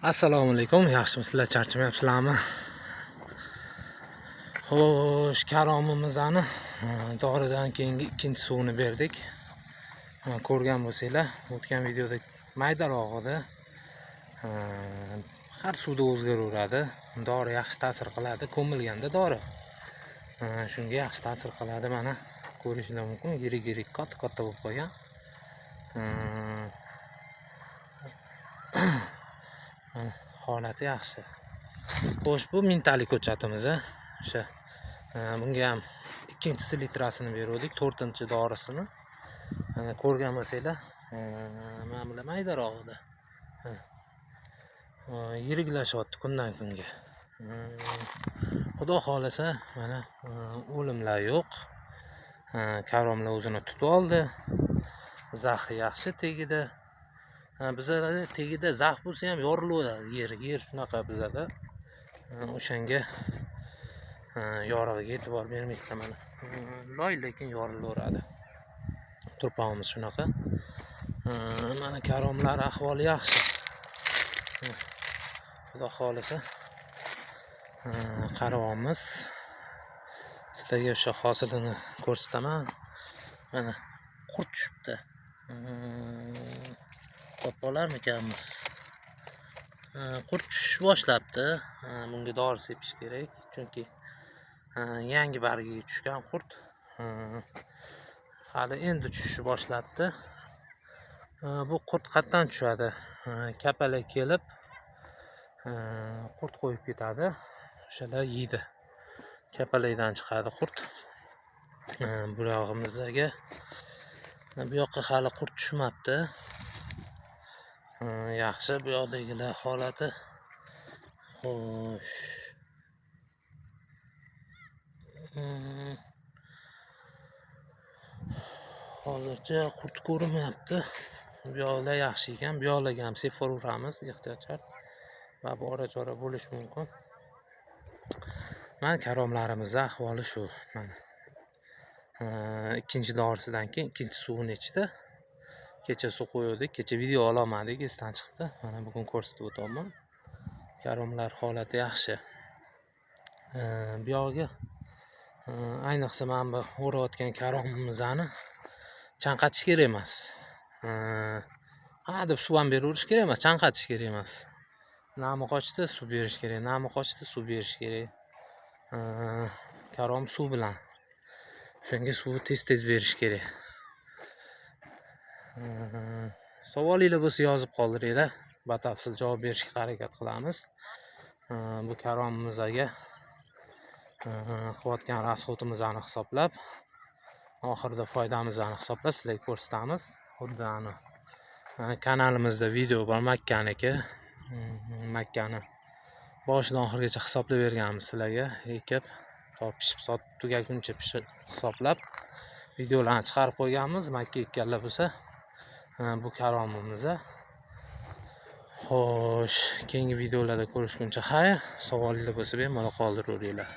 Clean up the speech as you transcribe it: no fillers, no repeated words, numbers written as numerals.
Assalomu alaykum, yaxshimisizlar, charchamayapsizlarmi? Xo'sh, karomimizni doridan keyingi ikkinchi suvini berdik. Ko'rgan bo'lsanglar, o'tgan videoda maydaroq edi. Har suvda o'zgaraveradi. Dori yaxshi ta'sir qiladi, ko'milganda dori. Shunga yaxshi ta'sir qiladi. Mana ko'rishingiz mumkin, yirik-yirik, katta-katta bo'lib qolgan. Holati yaxshi. Xo'sh, bu mintali ko'chatimiz. O'sha bunga ham ikkinchisi litrasini berdik, 4-dorisini. Mana ko'rgan bo'lsanglar, mana bular maydaroq edi. Yiriklashyapti kundan kunga. Xudo xolasa, mana o'limlar yo'q. Karomlar o'zini tutib oldi. Zahri yaxshi tegida. Bizlarda tegida zax bo'lsa ham yorilaveradi yer shunaqa bizada. O'shanga yorig'iga e'tibor bermaysizlar mana. Loy lekin yorilaveradi. Turpog'imiz shunaqa. Mana karomlar ahvoli yaxshi. Xudo xolasa qarovimiz sizlarga o'sha hosilini ko'rsataman. Mana qurt tushibdi. Topolarmikanmiz? Qurt tushish boshlabdi. Bunga dori sepish kerak, chunki yangi bargiga tushgan qurt. Hali endi tushishni boshlabdi. Bu qurt qayerdan tushadi? Kapalak kelib qurt qo'yib ketadi. O'shalar yeydi. Kapalakdan chiqadi qurt. Bu yog'imizga bu yoqqa hali qurt tushmabdi. Yaxshi, bu yoqdagilar holati. Xo'sh. Hozircha qurt ko'rinmayapti. Bu yoqlar yaxshi ekan. Bu yoqlarga ham sepaveramiz ehtiyojlar. Va bora chora bo'lishi mumkin. Mana karomlarimiz ahvoli shu. Mana ikkinchi dorisidan keyin ikkinchi suvini ichdi. Kecha suv qo'ydik, kecha video ololmadik, esdan chiqdi. Mana bugun ko'rsatib o'taman. Karomlar holati yaxshi. Bu yog'iga ayniqsa mana bu o'rayotgan karomimizni chanqatish kerak emas. Deb suv ham beraverish kerak emas, chanqatish kerak emas. Nami qochdi, suv berish kerak, nami qochdi, suv berish kerak. Karom suv bilan. Shunga suv tez-tez berish kerak. Savolinglar bo'lsa yozib qoldiringlar. Batafsil javob berishga harakat qilamiz. Bu karomimizga qilayotgan rasxodimizni hisoblab, oxirida foydamizni hisoblab sizlarga ko'rsatamiz. Xuddi kanalimizda video bor, Makkaniki. Makkani boshidan oxirigacha hisoblab berganmiz sizlarga. Ekib, pishib sotib tugaguncha hisoblab videolarni chiqarib qo'yganmiz. Makka ekkanlar bo'lsa, bu karomimiz. Xo'sh, keyingi videolarda ko'rishguncha xayr. Savolinglar bo'lsa bemalol qoldiraveringlar.